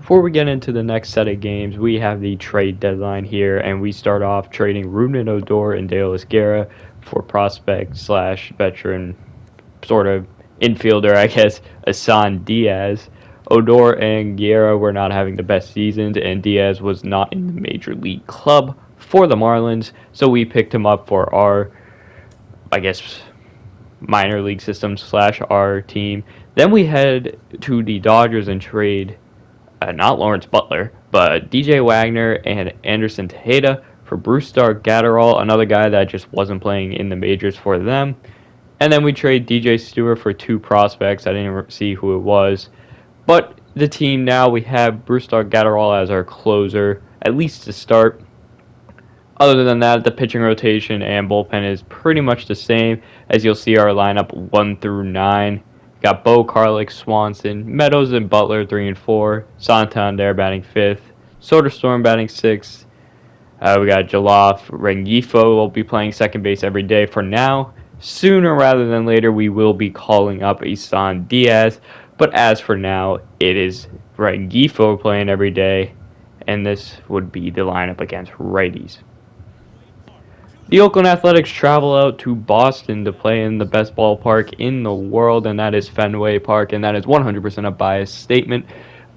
before we get into the next set of games, we have the trade deadline here, and we start off trading Ruben Odor and Dale Esguerra for prospect slash veteran sort of infielder, I guess, Asan Diaz. Odor and Guerra were not having the best seasons, and Diaz was not in the major league club for the Marlins, so we picked him up for our, I guess, minor league system slash our team. Then we head to the Dodgers and trade not Lawrence Butler, but DJ Wagner and Anderson Tejeda for Brusdar Gatterall, another guy that just wasn't playing in the majors for them. And then we trade DJ Stewart for two prospects. I didn't see who it was. But the team now, we have Brusdar Gatterall as our closer, at least to start. Other than that, the pitching rotation and bullpen is pretty much the same. As you'll see, our lineup 1 through 9. Got Bo, Carlick, Swanson, Meadows, and Butler 3 and 4. Santander batting 5th. Soderstrom batting 6th. We got Jaloff. Rengifo will be playing second base every day for now. Sooner rather than later, we will be calling up Isan Diaz. But as for now, it is Rengifo playing every day. And this would be the lineup against righties. The Oakland Athletics travel out to Boston to play in the best ballpark in the world, and that is Fenway Park, and that is 100% a biased statement.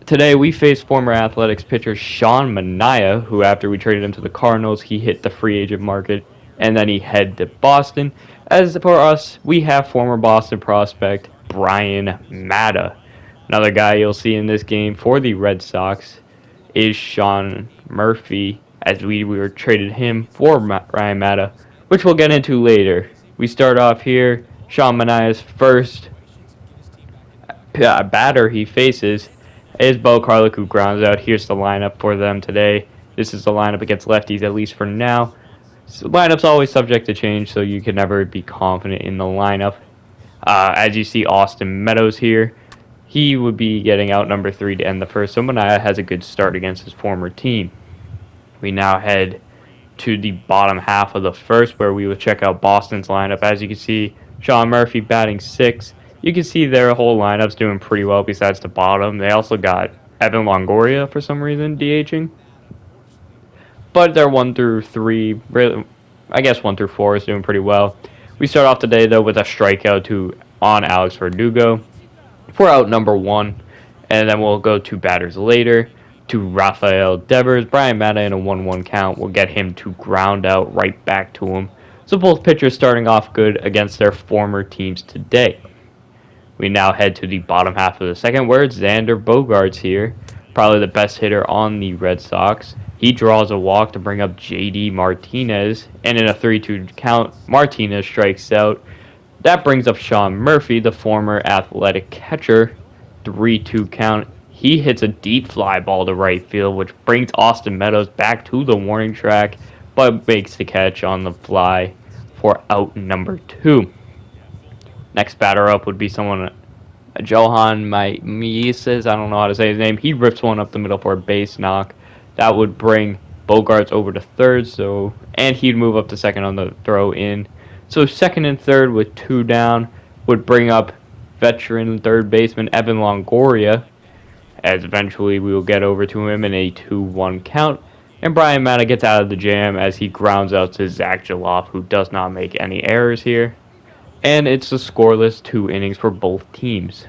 Today, we face former Athletics pitcher Sean Manaea, who after we traded him to the Cardinals, he hit the free agent market, and then he headed to Boston. As for us, we have former Boston prospect Brian Mata. Another guy you'll see in this game for the Red Sox is Sean Murphy, as we were traded him for Ryan Mata, which we'll get into later. We start off here. Sean Manaea's first batter he faces is Bo Carlick, who grounds out. Here's the lineup for them today. This is the lineup against lefties, at least for now. So the lineup's always subject to change, so you can never be confident in the lineup. As you see, Austin Meadows here. He would be getting out number 3 to end the first, so Manaea has a good start against his former team. We now head to the bottom half of the first, where we will check out Boston's lineup. As you can see, Sean Murphy batting 6th. You can see their whole lineup's doing pretty well besides the bottom. They also got Evan Longoria for some reason DHing. But their 1 through 3, really, I guess 1 through 4 is doing pretty well. We start off today, though, with a strikeout on Alex Verdugo for out number 1. And then we'll go to batters later. To Rafael Devers. Brian Mata in a 1-1 count will get him to ground out right back to him. So both pitchers starting off good against their former teams today. We now head to the bottom half of the second, where it's Xander Bogaerts here, probably the best hitter on the Red Sox. He draws a walk to bring up J.D. Martinez, and in a 3-2 count, Martinez strikes out. That brings up Sean Murphy, the former Athletic catcher. 3-2 count. He hits a deep fly ball to right field, which brings Austin Meadows back to the warning track, but makes the catch on the fly for out number 2. Next batter up would be someone, Johan Mieses, I don't know how to say his name. He rips one up the middle for a base knock. That would bring Bogaerts over to third, and he'd move up to second on the throw in. So second and third with 2 down would bring up veteran third baseman Evan Longoria, as eventually we will get over to him in a 2-1 count. And Brian Mata gets out of the jam as he grounds out to Zach Jaloff, who does not make any errors here. And it's a scoreless 2 innings for both teams.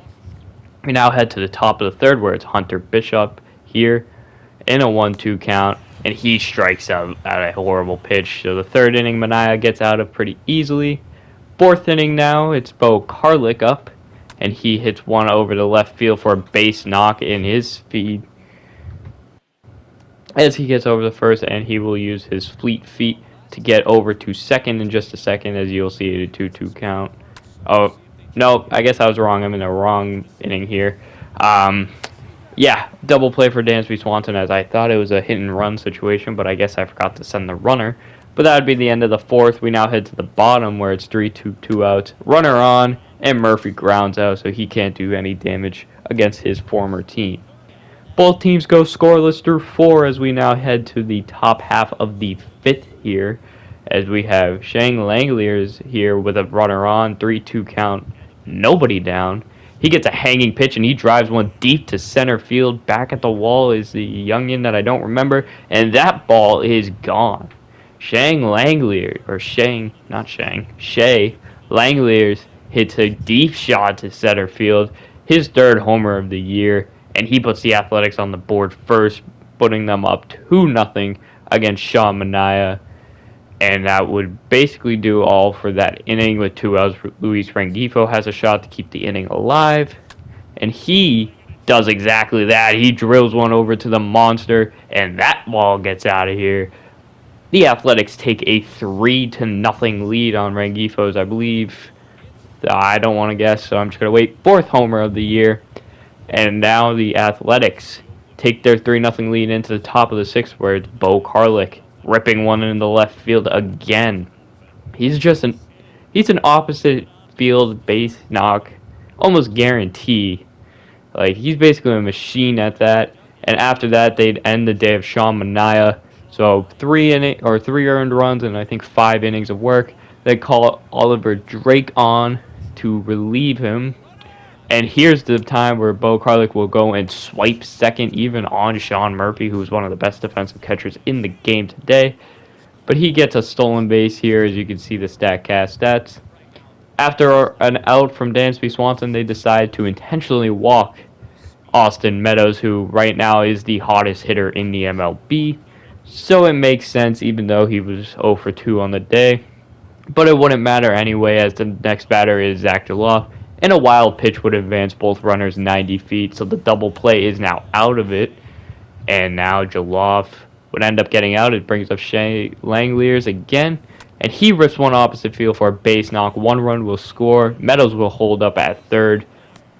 We now head to the top of the third, where it's Hunter Bishop here in a 1-2 count. And he strikes out at a horrible pitch. So the third inning, Manaea gets out of pretty easily. Fourth inning now, it's Bo Carlick up. And he hits one over the left field for a base knock in his speed. As he gets over the first, and he will use his fleet feet to get over to second in just a second, as you'll see at a 2-2 count. Oh, no, I guess I was wrong. I'm in the wrong inning here. Double play for Dansby Swanson, as I thought it was a hit-and-run situation, but I guess I forgot to send the runner. But that would be the end of the fourth. We now head to the bottom, where it's 3-2, 2 outs. Runner on. And Murphy grounds out, so he can't do any damage against his former team. Both teams go scoreless through 4, as we now head to the top half of the 5th here, as we have Shane Langeliers here with a runner on, 3-2 count, nobody down. He gets a hanging pitch and he drives one deep to center field. Back at the wall is the youngin that I don't remember, and that ball is gone. Shang Langeliers, or Shang, not Shang, Shea Langeliers hits a deep shot to center field, his third homer of the year, and he puts the Athletics on the board first, putting them up 2-0 against Sean Manaea. And that would basically do all for that inning with 2 outs. Luis Rengifo has a shot to keep the inning alive. And he does exactly that. He drills one over to the monster, and that ball gets out of here. The Athletics take a 3-0 lead on Rengifo's, I believe. I don't want to guess, so I'm just going to wait. 4th homer of the year. And now the Athletics take their 3-0 lead into the top of the 6th, where it's Bo Karlik ripping one in the left field again. He's an opposite field base knock, almost guarantee. Like, he's basically a machine at that. And after that, they'd end the day of Sean Manaea. So 3 earned runs and I think 5 innings of work. They call Oliver Drake on to relieve him. And here's the time where Bo Karlik will go and swipe second, even on Sean Murphy, who's one of the best defensive catchers in the game today. But he gets a stolen base here, as you can see the StatCast stats. After an out from Dansby Swanson, they decide to intentionally walk Austin Meadows, who right now is the hottest hitter in the MLB. So it makes sense, even though he was 0 for 2 on the day. But it wouldn't matter anyway, as the next batter is Zach Gelof. And a wild pitch would advance both runners 90 feet, so the double play is now out of it. And now Gelof would end up getting out. It brings up Shea Langeliers again, and he rips one opposite field for a base knock. 1 run will score. Meadows will hold up at third.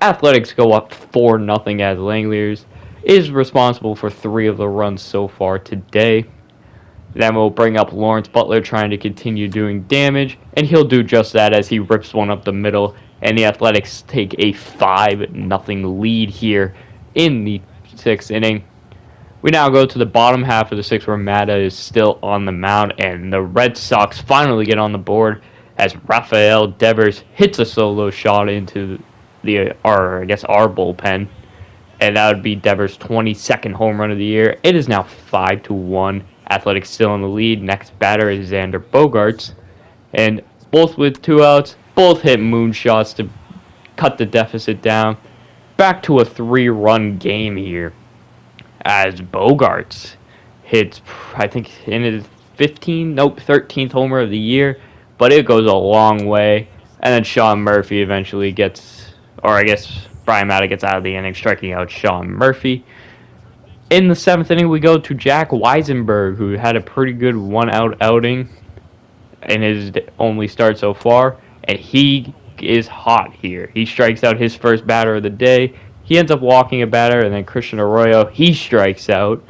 Athletics go up 4-0 as Langeliers is responsible for 3 of the runs so far today. Then we'll bring up Lawrence Butler trying to continue doing damage, and he'll do just that as he rips one up the middle. And the Athletics take a 5-0 lead here in the 6th inning. We now go to the bottom half of the 6th, where Mata is still on the mound, and the Red Sox finally get on the board as Rafael Devers hits a solo shot into our bullpen. And that would be Devers' 22nd home run of the year. It is now 5-1. Athletics still in the lead. Next batter is Xander Bogaerts. And both with 2 outs, both hit moonshots to cut the deficit down. Back to a 3-run game here, as Bogaerts hits, I think, in his 13th homer of the year, but it goes a long way. And then Sean Murphy eventually Brian Mata gets out of the inning, striking out Sean Murphy. In the 7th inning, we go to Jack Weisenberg, who had a pretty good 1-out outing in his only start so far, and he is hot here. He strikes out his first batter of the day. He ends up walking a batter, and then Christian Arroyo, he strikes out.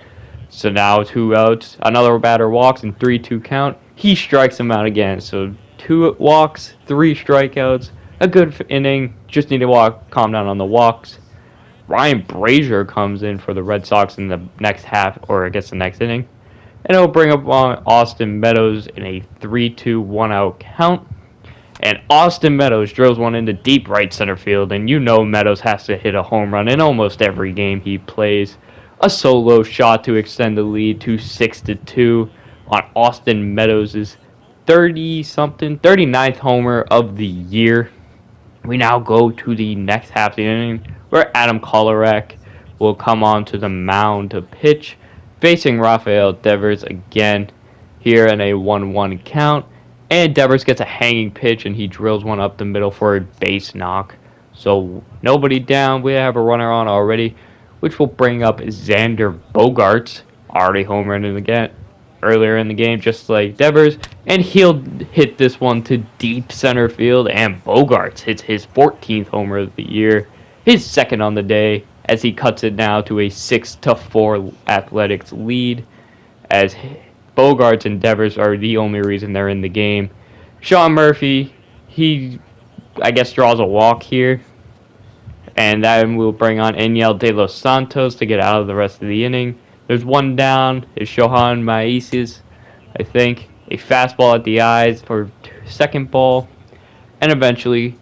So now 2 outs. Another batter walks and 3-2 count. He strikes him out again. So 2 walks, 3 strikeouts. A good inning. Just need to calm down on the walks. Ryan Brazier comes in for the Red Sox in the next half, or I guess the next inning. And it'll bring up Austin Meadows in a 3-2 1-out count. And Austin Meadows drills one into deep right center field, and you know Meadows has to hit a home run in almost every game he plays. A solo shot to extend the lead to 6-2 on Austin Meadows' 39th homer of the year. We now go to the next half of the inning, where Adam Kolarek will come onto the mound to pitch, facing Rafael Devers again here in a 1-1 count. And Devers gets a hanging pitch, and he drills one up the middle for a base knock. So nobody down. We have a runner on already, which will bring up Xander Bogaerts, already home running again earlier in the game, just like Devers. And he'll hit this one to deep center field, and Bogaerts hits his 14th homer of the year, his 2nd on the day, as he cuts it now to a 6-4 Athletics lead, as Bogaerts and Devers are the only reason they're in the game. Sean Murphy, he, draws a walk here. And then we'll bring on Enyel De Los Santos to get out of the rest of the inning. There's 1 down. It's Shohan Maisis, I think. A fastball at the eyes for 2nd ball. And eventually,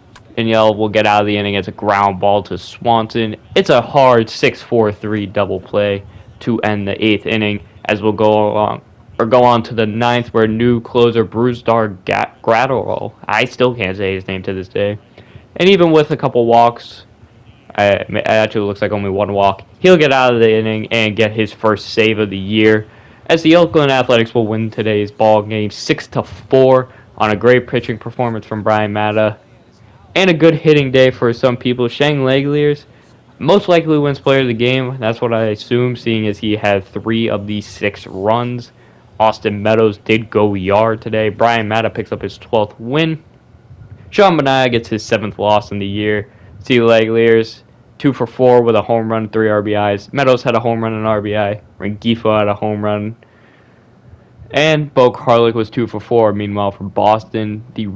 Yell will get out of the inning as a ground ball to Swanson. It's a hard 6-4-3 double play to end the 8th inning as we'll go on to the 9th where new closer Brusdar Gratterall, I still can't say his name to this day, and even with a couple walks, it actually looks like only one walk, he'll get out of the inning and get his first save of the year as the Oakland Athletics will win today's ball game 6-4 on a great pitching performance from Brian Mata and a good hitting day for some people. Shane Legliers most likely wins player of the game. That's what I assume, seeing as he had 3 of the 6 runs. Austin Meadows did go yard today. Brian Mata picks up his 12th win. Sean Manaea gets his 7th loss in the year. See Legliers 2 for 4 with a home run, 3 RBIs. Meadows had a home run and an RBI. Rengifo had a home run. And Bo Karlik was 2 for 4. Meanwhile, for Boston, the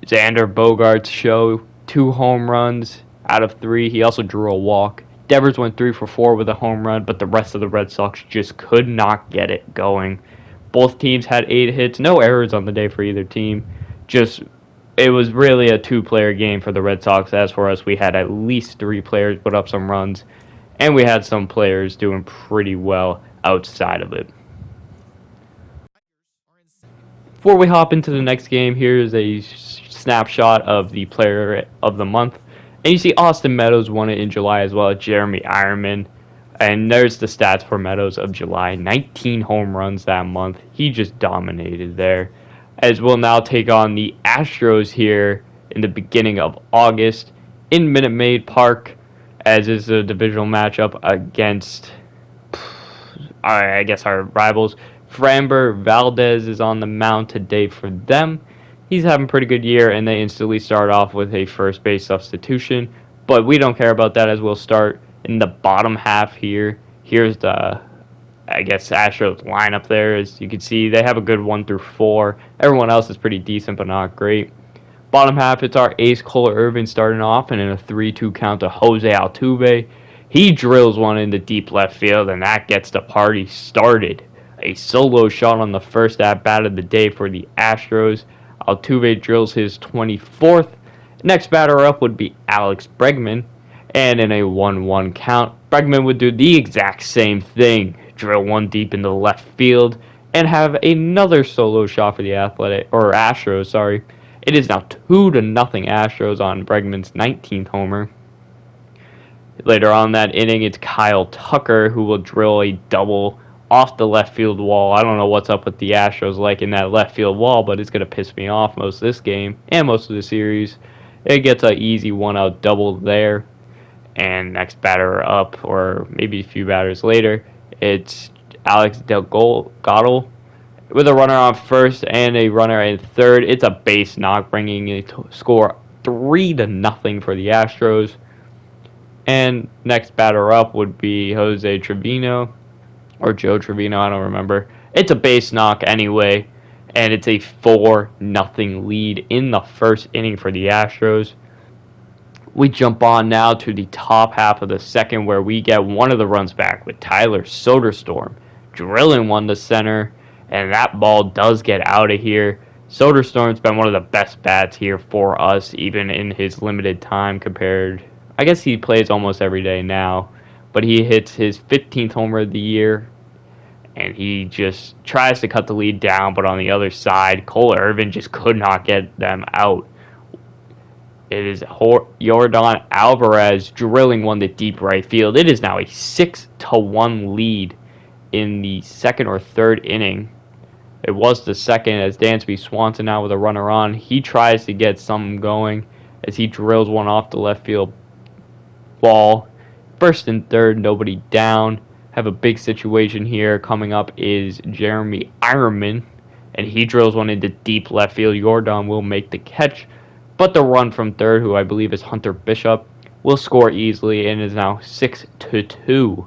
Xander Bogaerts show 2 home runs out of 3. He also drew a walk. Devers went 3 for 4 with a home run, but the rest of the Red Sox just could not get it going. Both teams had 8 hits, no errors on the day for either team. It was really a 2-player game for the Red Sox. As for us, we had at least 3 players put up some runs, and we had some players doing pretty well outside of it. Before we hop into the next game, here's a snapshot of the player of the month. And you see Austin Meadows won it in July as well as Jeremy Ironman. And there's the stats for Meadows of July. 19 home runs that month. He just dominated there. As we'll now take on the Astros here in the beginning of August in Minute Maid Park, as is a divisional matchup against, I guess, our rivals. Framber Valdez is on the mound today for them. He's having a pretty good year, and they instantly start off with a first base substitution. But we don't care about that, as we'll start in the bottom half here. Here's the, Astros lineup there. As you can see, they have a good 1 through 4. Everyone else is pretty decent, but not great. Bottom half, it's our ace Cole Irvin starting off, and in a 3-2 count to Jose Altuve. He drills one into deep left field, and that gets the party started. A solo shot on the first at-bat of the day for the Astros. Altuve drills his 24th. Next batter up would be Alex Bregman. And in a 1-1 count, Bregman would do the exact same thing. Drill one deep into left field and have another solo shot for the Astros. It is now 2-0 Astros on Bregman's 19th homer. Later on that inning, it's Kyle Tucker who will drill a double off the left field wall. I don't know what's up with the Astros liking that left field wall, but it's going to piss me off most of this game and most of the series. It gets an easy 1-out double there. And next batter up, or maybe a few batters later, it's Alex Delgado with a runner on first and a runner in third. It's a base knock, bringing a score 3-0 for the Astros. And next batter up would be Jose Trevino, or Joe Trevino, I don't remember. It's a base knock anyway, and it's a 4-0 lead in the first inning for the Astros. We jump on now to the top half of the second, where we get one of the runs back with Tyler Soderstrom drilling one to center, and that ball does get out of here. Soderstrom's been one of the best bats here for us, even in his limited time compared. I guess he plays almost every day now, but he hits his 15th homer of the year, and he just tries to cut the lead down, but on the other side, Cole Irvin just could not get them out. It is Yordan Alvarez drilling one to deep right field. It is now a 6-1 lead in the second or third inning. It was the second, as Dansby Swanson now with a runner on. He tries to get something going as he drills one off the left field wall. First and third, nobody down. Have a big situation here. Coming up is Jeremy Ironman, and he drills one into deep left field. Yordan will make the catch, but the run from third, who I believe is Hunter Bishop, will score easily and is now 6-2.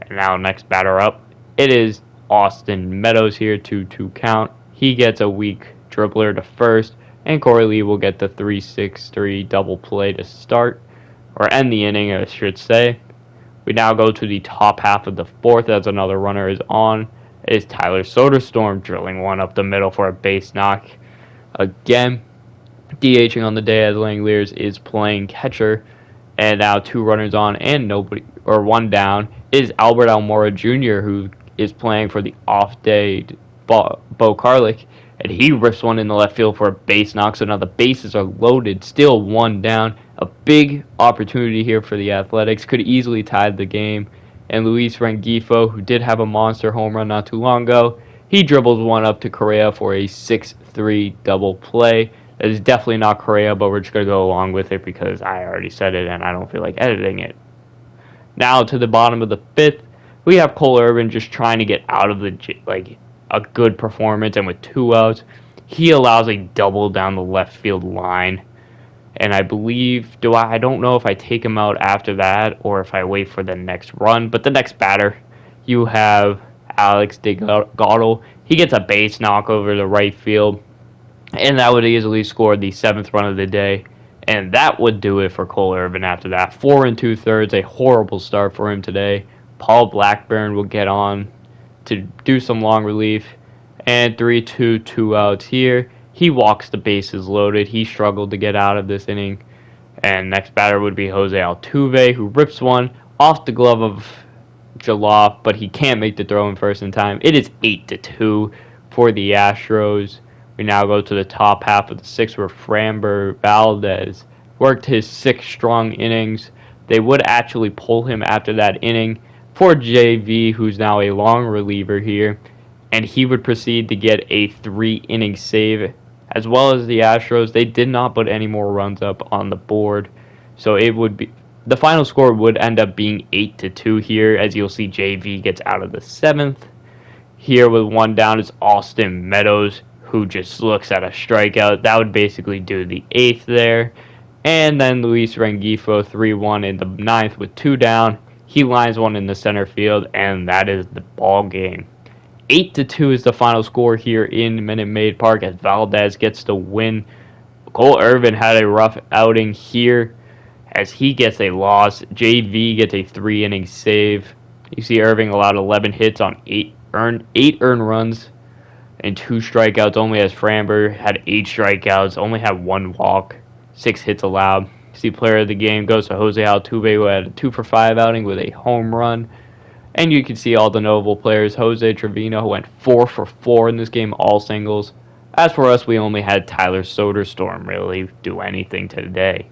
And now next batter up, it is Austin Meadows here, 2-2 count. He gets a weak dribbler to first, and Corey Lee will get the 3-6-3 double play to start, or end the inning, I should say. We now go to the top half of the fourth as another runner is on. It is Tyler Soderstrom drilling one up the middle for a base knock. Again, DHing on the day as Langeliers is playing catcher. And now 2 runners on and nobody, or 1 down, is Albert Almora Jr., who is playing for the off day Bo Karlik. And he rips one in the left field for a base knock. So now the bases are loaded. Still 1 down. A big opportunity here for the Athletics. Could easily tie the game. And Luis Rengifo, who did have a monster home run not too long ago, he dribbles one up to Correa for a 6-3 double play. That is definitely not Correa, but we're just going to go along with it because I already said it and I don't feel like editing it. Now to the bottom of the 5th, we have Cole Irvin just trying to get out of the a good performance, and with 2 outs, he allows a double down the left field line. And I believe, I don't know if I take him out after that or if I wait for the next run, but the next batter, you have Alex DeGotto. He gets a base knock over the right field, and that would easily score the 7th run of the day. And that would do it for Cole Irvin after that. 4 2/3, a horrible start for him today. Paul Blackburn will get on to do some long relief. And 3-2, 2 outs here. He walks the bases loaded. He struggled to get out of this inning. And next batter would be Jose Altuve, who rips one off the glove of Jaloff, but he can't make the throw in first in time. It is 8-2 for the Astros. We now go to the top half of the 6th, where Framber Valdez worked his 6 strong innings. They would actually pull him after that inning for JV, who's now a long reliever here, and he would proceed to get a 3-inning save. As well as the Astros, they did not put any more runs up on the board, so it would be the final score would end up being 8-2 here, as you'll see JV gets out of the 7th. Here with 1 down is Austin Meadows, who just looks at a strikeout. That would basically do the 8th there. And then Luis Rengifo 3-1 in the 9th with 2 down. He lines one in the center field, and that is the ball game. 8-2 is the final score here in Minute Maid Park as Valdez gets the win. Cole Irvin had a rough outing here as he gets a loss. JV gets a 3-inning save. You see Irving allowed 11 hits on 8 earned runs and 2 strikeouts, only as Framber had 8 strikeouts, only had 1 walk, 6 hits allowed. You see player of the game goes to Jose Altuve, who had a 2-for-5 outing with a home run. And you can see all the notable players. Jose Trevino, who went 4-for-4 in this game, all singles. As for us, we only had Tyler Soderstrom really do anything today.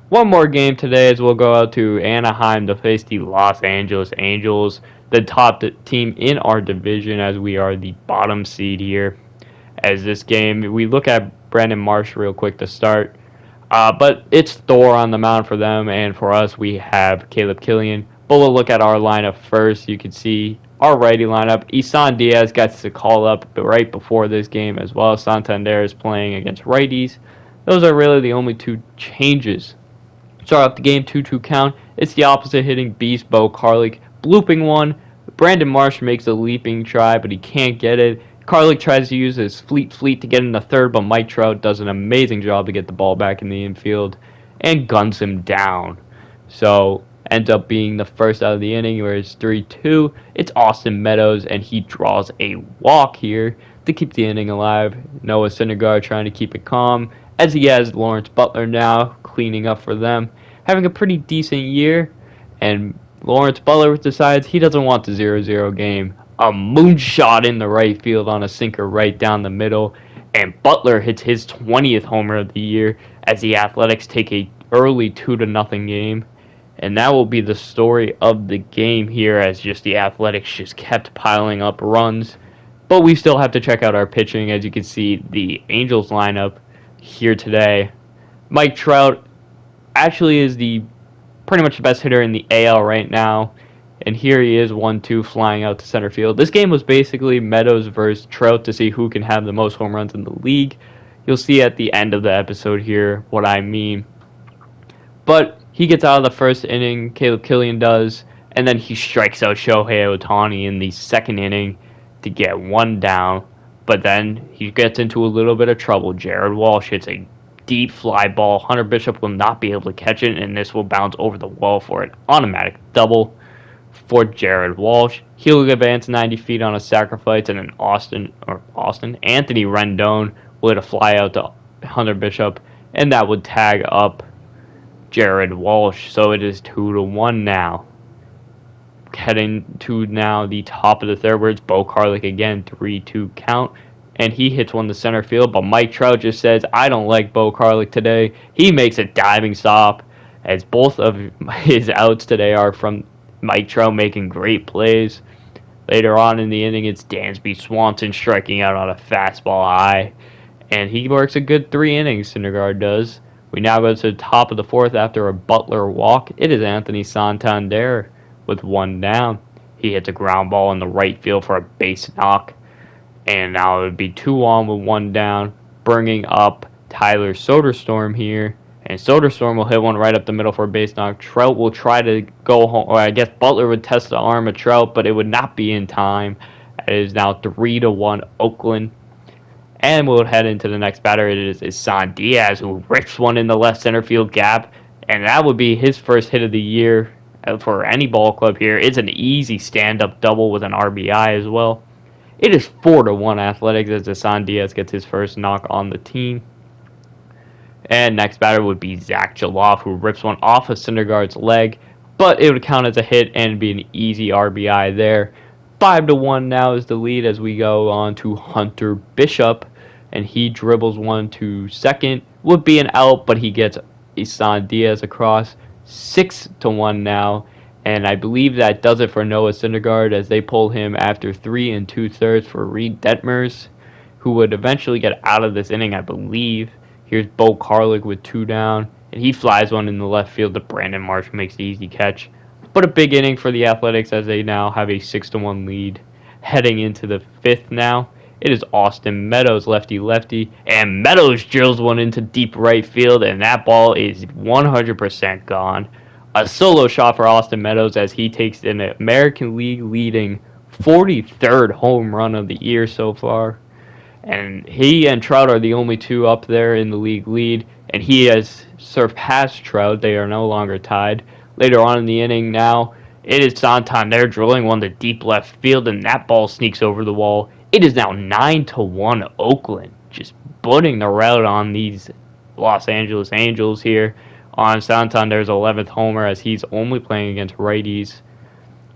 One more game today as we'll go out to Anaheim to face the Los Angeles Angels, the top team in our division, as we are the bottom seed here. As this game, we look at Brandon Marsh real quick to start. But it's Thor on the mound for them, and for us, we have Caleb Killian. But we'll look at our lineup first. You can see our righty lineup. Isan Diaz gets to call up right before this game as well. Santander is playing against righties. Those are really the only 2 changes. Start off the game, 2-2 count. It's the opposite hitting beast, Bo Karlik, blooping one. Brandon Marsh makes a leaping try, but he can't get it. Karlik tries to use his fleet to get in the third, but Mike Trout does an amazing job to get the ball back in the infield and guns him down. So ends up being the first out of the inning, where it's 3-2. It's Austin Meadows, and he draws a walk here to keep the inning alive. Noah Syndergaard trying to keep it calm, as he has Lawrence Butler now cleaning up for them, having a pretty decent year. And Lawrence Butler decides he doesn't want the 0-0 game. A moonshot in the right field on a sinker right down the middle, and Butler hits his 20th homer of the year as the Athletics take a early 2-0 game. And that will be the story of the game here, as just the Athletics just kept piling up runs. But we still have to check out our pitching. As you can see, the Angels lineup here today. Mike Trout actually is pretty much the best hitter in the AL right now. And here he is, 1-2, flying out to center field. This game was basically Meadows versus Trout to see who can have the most home runs in the league. You'll see at the end of the episode here what I mean. But he gets out of the first inning, Caleb Killian does, and then he strikes out Shohei Ohtani in the second inning to get 1 down. But then he gets into a little bit of trouble. Jared Walsh hits a deep fly ball. Hunter Bishop will not be able to catch it, and this will bounce over the wall for an automatic double for Jared Walsh. He'll advance 90 feet on a sacrifice, and then Anthony Rendon will hit a fly out to Hunter Bishop, and that would tag up Jared Walsh. So it is 2-1 now. Heading to now the top of the third, where it's Bo Karlik again, 3-2 count, and he hits one to center field, but Mike Trout just says, I don't like Bo Karlik today. He makes a diving stop, as both of his outs today are from Mike Trout making great plays. Later on in the inning, it's Dansby Swanson striking out on a fastball high, and he works a good 3 innings, Syndergaard does. We now go to the top of the fourth after a Butler walk. It is Anthony Santander with 1 down. He hits a ground ball in the right field for a base knock. And now it would be 2 on with 1 down, bringing up Tyler Soderstrom here. And Soderstrom will hit one right up the middle for a base knock. Trout will try to go home, or I guess Butler would test the arm of Trout, but it would not be in time. It is now 3-1 Oakland. And we'll head into the next batter. It is Isan Diaz, who rips one in the left center field gap. And that would be his first hit of the year for any ball club here. It's an easy stand-up double with an RBI as well. It is 4-1 Athletics as Isan Diaz gets his first knock on the team. And next batter would be Zach Jaloff, who rips one off of Syndergaard's leg, but it would count as a hit and be an easy RBI there. 5-1 now is the lead as we go on to Hunter Bishop, and he dribbles one to second. Would be an out, but he gets Isan Diaz across. 6-1 now, and I believe that does it for Noah Syndergaard as they pull him after 3 2/3 for Reed Detmers, who would eventually get out of this inning, I believe. Here's Bo Karlik with 2 down, and he flies one in the left field to Brandon Marsh, who makes the easy catch. But a big inning for the Athletics as they now have a 6-1 lead. Heading into the 5th now, it is Austin Meadows, lefty-lefty, and Meadows drills one into deep right field, and that ball is 100% gone. A solo shot for Austin Meadows as he takes an American League leading 43rd home run of the year so far. And he and Trout are the only two up there in the league lead, and he has surpassed Trout. They are no longer tied. Later on in the inning now, it is Santander drilling one to deep left field, and that ball sneaks over the wall. It is now 9-1 Oakland, just putting the route on these Los Angeles Angels here on Santander's 11th homer as he's only playing against righties.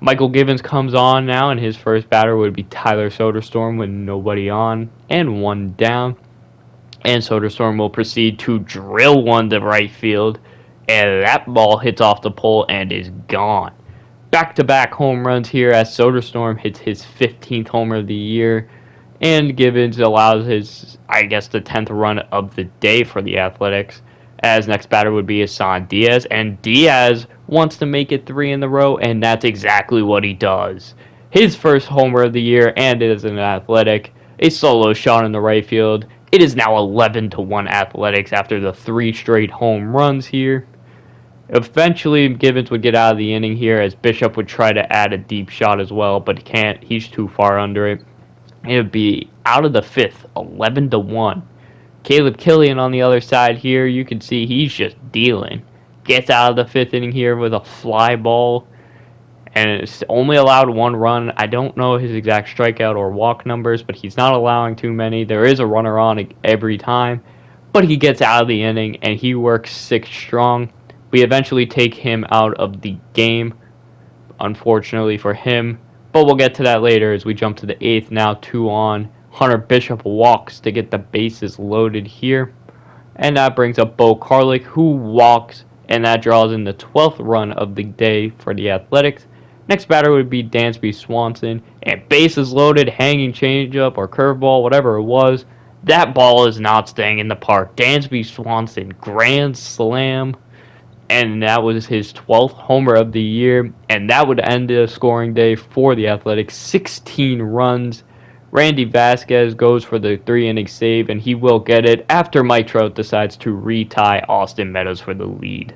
Michael Givens comes on now, and his first batter would be Tyler Soderstrom with nobody on and 1 down. And Soderstrom will proceed to drill one to right field, and that ball hits off the pole and is gone. Back-to-back home runs here as Soderstrom hits his 15th homer of the year, and Givens allows his, I guess, the 10th run of the day for the Athletics, as next batter would be Isan Diaz, and Diaz wants to make it 3 in a row, and that's exactly what he does. His first homer of the year, and it is an Athletic, a solo shot in the right field. It is now 11-1 Athletics after the 3 straight home runs here. Eventually, Givens would get out of the inning here as Bishop would try to add a deep shot as well, but he can't. He's too far under it. It would be out of the 5th, 11-1. Caleb Killian on the other side here, you can see he's just dealing. Gets out of the 5th inning here with a fly ball, and it's only allowed 1 run. I don't know his exact strikeout or walk numbers, but he's not allowing too many. There is a runner on every time, but he gets out of the inning, and he works 6 strong. We eventually take him out of the game, unfortunately for him. But we'll get to that later as we jump to the 8th, now 2 on. Hunter Bishop walks to get the bases loaded here. And that brings up Bo Karlik, who walks, and that draws in the 12th run of the day for the Athletics. Next batter would be Dansby Swanson. And bases loaded, hanging changeup or curveball, whatever it was. That ball is not staying in the park. Dansby Swanson, grand slam. And that was his 12th homer of the year, and that would end the scoring day for the Athletics. 16 runs. Randy Vasquez goes for the 3-inning save, and he will get it after Mike Trout decides to retie Austin Meadows for the lead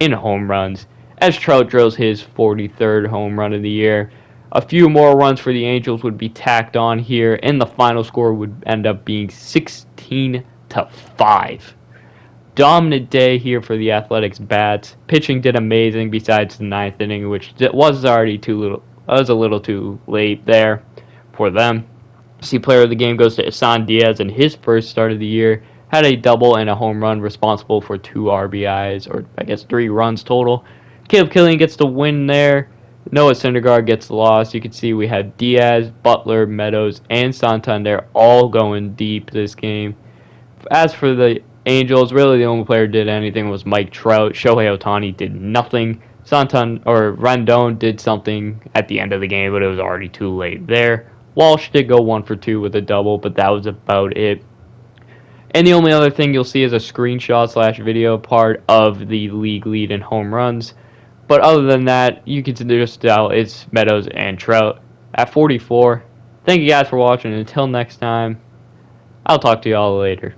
in home runs, as Trout drills his 43rd home run of the year. A few more runs for the Angels would be tacked on here, and the final score would end up being 16-5. Dominant day here for the Athletics bats. Pitching did amazing besides the 9th inning, which was already a little too late there for them. See, player of the game goes to Isan Diaz in his first start of the year. Had a double and a home run, responsible for 2 RBIs, or I guess 3 runs total. Caleb Killian gets the win there. Noah Syndergaard gets the loss. You can see we had Diaz, Butler, Meadows, and Santander all going deep this game. As for the Angels, really the only player who did anything was Mike Trout. Shohei Ohtani did nothing. Rendon did something at the end of the game, but it was already too late there. Walsh did go 1 for 2 with a double, but that was about it. And the only other thing you'll see is a screenshot/video part of the league lead in home runs. But other than that, you can just tell it's Meadows and Trout at 44. Thank you guys for watching. Until next time, I'll talk to y'all later.